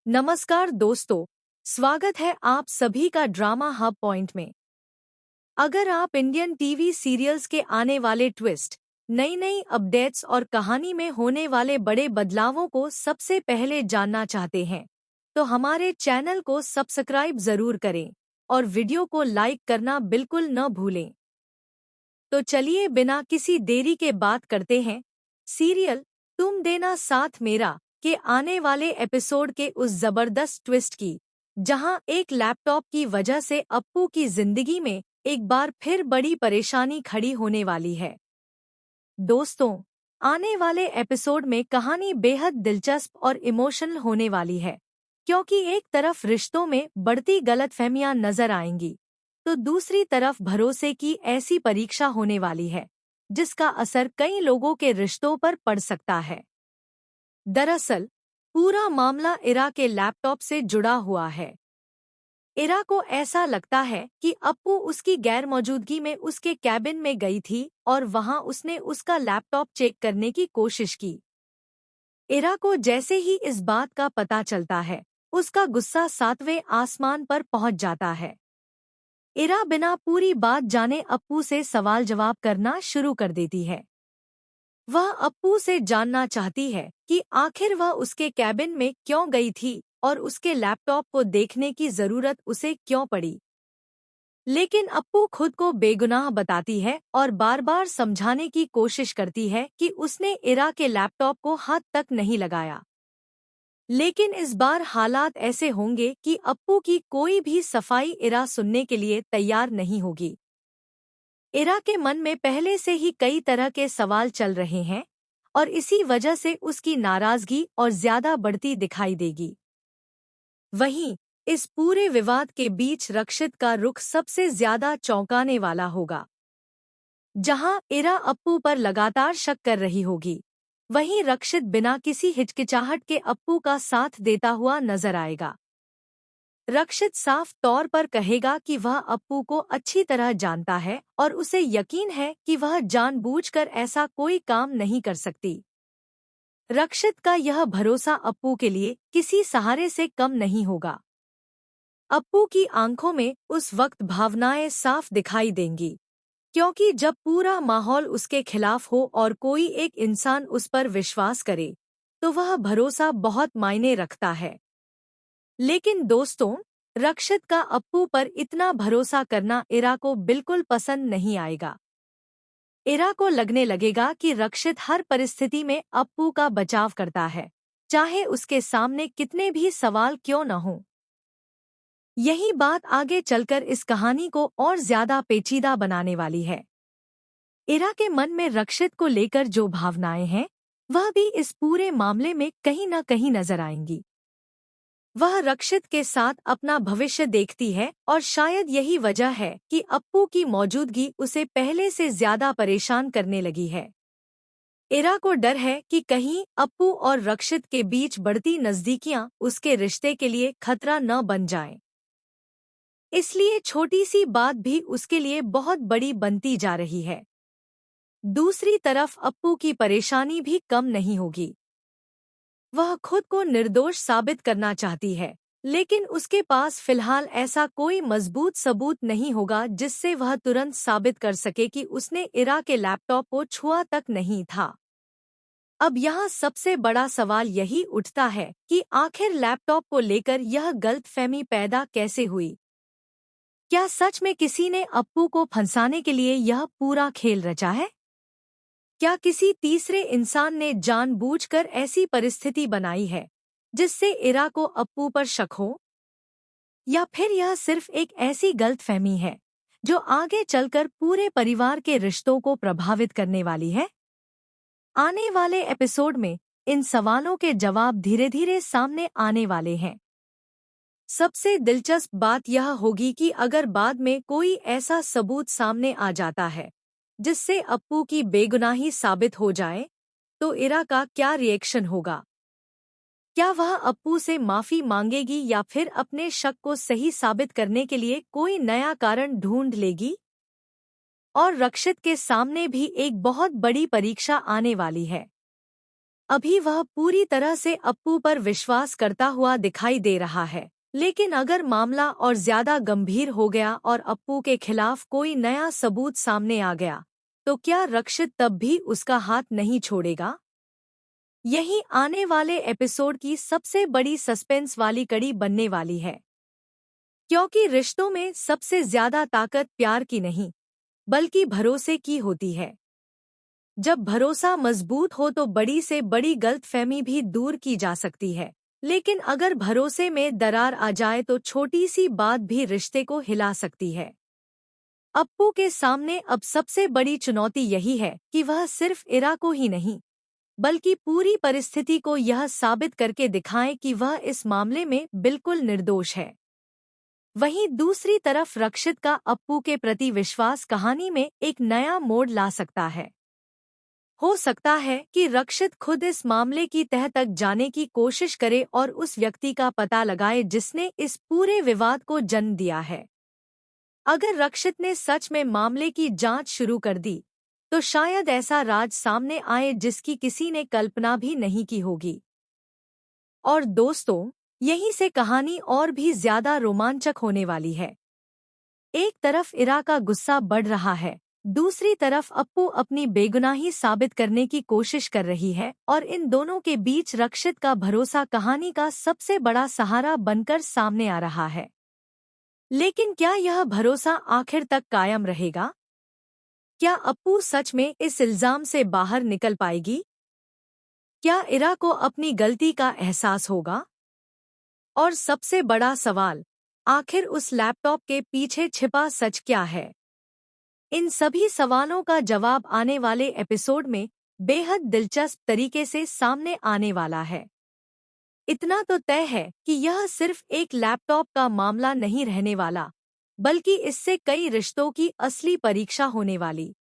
नमस्कार दोस्तों, स्वागत है आप सभी का ड्रामा हब पॉइंट में। अगर आप इंडियन टीवी सीरियल्स के आने वाले ट्विस्ट, नई नई अपडेट्स और कहानी में होने वाले बड़े बदलावों को सबसे पहले जानना चाहते हैं, तो हमारे चैनल को सब्सक्राइब जरूर करें और वीडियो को लाइक करना बिल्कुल न भूलें। तो चलिए बिना किसी देरी के बात करते हैं सीरियल तुम देना साथ मेरा के आने वाले एपिसोड के उस जबरदस्त ट्विस्ट की, जहां एक लैपटॉप की वजह से अप्पू की जिंदगी में एक बार फिर बड़ी परेशानी खड़ी होने वाली है। दोस्तों, आने वाले एपिसोड में कहानी बेहद दिलचस्प और इमोशनल होने वाली है, क्योंकि एक तरफ रिश्तों में बढ़ती गलतफहमियां नजर आएंगी, तो दूसरी तरफ भरोसे की ऐसी परीक्षा होने वाली है जिसका असर कई लोगों के रिश्तों पर पड़ सकता है। दरअसल पूरा मामला इरा के लैपटॉप से जुड़ा हुआ है। इरा को ऐसा लगता है कि अप्पू उसकी गैर मौजूदगी में उसके कैबिन में गई थी और वहां उसने उसका लैपटॉप चेक करने की कोशिश की। इरा को जैसे ही इस बात का पता चलता है, उसका गुस्सा 7वें आसमान पर पहुंच जाता है। इरा बिना पूरी बात जाने अप्पू से सवाल जवाब करना शुरू कर देती है। वह अप्पू से जानना चाहती है कि आखिर वह उसके कैबिन में क्यों गई थी और उसके लैपटॉप को देखने की जरूरत उसे क्यों पड़ी। लेकिन अप्पू खुद को बेगुनाह बताती है और बार बार समझाने की कोशिश करती है कि उसने इरा के लैपटॉप को हाथ तक नहीं लगाया। लेकिन इस बार हालात ऐसे होंगे कि अप्पू की कोई भी सफाई इरा सुनने के लिए तैयार नहीं होगी। इरा के मन में पहले से ही कई तरह के सवाल चल रहे हैं और इसी वजह से उसकी नाराजगी और ज्यादा बढ़ती दिखाई देगी। वहीं इस पूरे विवाद के बीच रक्षित का रुख सबसे ज्यादा चौंकाने वाला होगा। जहां इरा अप्पू पर लगातार शक कर रही होगी, वहीं रक्षित बिना किसी हिचकिचाहट के अप्पू का साथ देता हुआ नजर आएगा। रक्षित साफ तौर पर कहेगा कि वह अप्पू को अच्छी तरह जानता है और उसे यकीन है कि वह जानबूझकर ऐसा कोई काम नहीं कर सकती। रक्षित का यह भरोसा अप्पू के लिए किसी सहारे से कम नहीं होगा। अप्पू की आंखों में उस वक्त भावनाएं साफ दिखाई देंगी, क्योंकि जब पूरा माहौल उसके खिलाफ हो और कोई एक इंसान उस पर विश्वास करे, तो वह भरोसा बहुत मायने रखता है। लेकिन दोस्तों, रक्षित का अप्पू पर इतना भरोसा करना इरा को बिल्कुल पसंद नहीं आएगा। इरा को लगने लगेगा कि रक्षित हर परिस्थिति में अप्पू का बचाव करता है, चाहे उसके सामने कितने भी सवाल क्यों न हों। यही बात आगे चलकर इस कहानी को और ज्यादा पेचीदा बनाने वाली है। इरा के मन में रक्षित को लेकर जो भावनाएं हैं, वह भी इस पूरे मामले में कहीं न कहीं नजर आएंगी। वह रक्षित के साथ अपना भविष्य देखती है और शायद यही वजह है कि अप्पू की मौजूदगी उसे पहले से ज्यादा परेशान करने लगी है। इरा को डर है कि कहीं अप्पू और रक्षित के बीच बढ़ती नजदीकियां उसके रिश्ते के लिए खतरा न बन जाएं। इसलिए छोटी सी बात भी उसके लिए बहुत बड़ी बनती जा रही है। दूसरी तरफ अप्पू की परेशानी भी कम नहीं होगी। वह खुद को निर्दोष साबित करना चाहती है, लेकिन उसके पास फिलहाल ऐसा कोई मजबूत सबूत नहीं होगा जिससे वह तुरंत साबित कर सके कि उसने इरा के लैपटॉप को छुआ तक नहीं था। अब यहाँ सबसे बड़ा सवाल यही उठता है कि आखिर लैपटॉप को लेकर यह गलतफहमी पैदा कैसे हुई। क्या सच में किसी ने अप्पू को फंसाने के लिए यह पूरा खेल रचा है? क्या किसी तीसरे इंसान ने जानबूझकर ऐसी परिस्थिति बनाई है जिससे इरा को अप्पू पर शक हो? या फिर यह सिर्फ एक ऐसी गलतफहमी है जो आगे चलकर पूरे परिवार के रिश्तों को प्रभावित करने वाली है? आने वाले एपिसोड में इन सवालों के जवाब धीरे धीरे सामने आने वाले हैं। सबसे दिलचस्प बात यह होगी कि अगर बाद में कोई ऐसा सबूत सामने आ जाता है जिससे अप्पू की बेगुनाही साबित हो जाए, तो इरा का क्या रिएक्शन होगा? क्या वह अप्पू से माफी मांगेगी या फिर अपने शक को सही साबित करने के लिए कोई नया कारण ढूंढ लेगी? और रक्षित के सामने भी एक बहुत बड़ी परीक्षा आने वाली है। अभी वह पूरी तरह से अप्पू पर विश्वास करता हुआ दिखाई दे रहा है, लेकिन अगर मामला और ज्यादा गंभीर हो गया और अप्पू के खिलाफ कोई नया सबूत सामने आ गया, तो क्या रक्षित तब भी उसका हाथ नहीं छोड़ेगा? यही आने वाले एपिसोड की सबसे बड़ी सस्पेंस वाली कड़ी बनने वाली है, क्योंकि रिश्तों में सबसे ज्यादा ताकत प्यार की नहीं, बल्कि भरोसे की होती है। जब भरोसा मजबूत हो तो बड़ी से बड़ी गलतफहमी भी दूर की जा सकती है, लेकिन अगर भरोसे में दरार आ जाए तो छोटी सी बात भी रिश्ते को हिला सकती है। अप्पू के सामने अब सबसे बड़ी चुनौती यही है कि वह सिर्फ इरा को ही नहीं, बल्कि पूरी परिस्थिति को यह साबित करके दिखाए कि वह इस मामले में बिल्कुल निर्दोष है। वहीं दूसरी तरफ रक्षित का अप्पू के प्रति विश्वास कहानी में एक नया मोड़ ला सकता है। हो सकता है कि रक्षित खुद इस मामले की तह तक जाने की कोशिश करे और उस व्यक्ति का पता लगाए जिसने इस पूरे विवाद को जन्म दिया है। अगर रक्षित ने सच में मामले की जांच शुरू कर दी, तो शायद ऐसा राज सामने आए जिसकी किसी ने कल्पना भी नहीं की होगी। और दोस्तों, यहीं से कहानी और भी ज्यादा रोमांचक होने वाली है। एक तरफ इरा का गुस्सा बढ़ रहा है, दूसरी तरफ अप्पू अपनी बेगुनाही साबित करने की कोशिश कर रही है, और इन दोनों के बीच रक्षित का भरोसा कहानी का सबसे बड़ा सहारा बनकर सामने आ रहा है। लेकिन क्या यह भरोसा आखिर तक कायम रहेगा? क्या अप्पू सच में इस इल्जाम से बाहर निकल पाएगी? क्या इरा को अपनी गलती का एहसास होगा? और सबसे बड़ा सवाल, आखिर उस लैपटॉप के पीछे छिपा सच क्या है? इन सभी सवालों का जवाब आने वाले एपिसोड में बेहद दिलचस्प तरीके से सामने आने वाला है। इतना तो तय है कि यह सिर्फ एक लैपटॉप का मामला नहीं रहने वाला, बल्कि इससे कई रिश्तों की असली परीक्षा होने वाली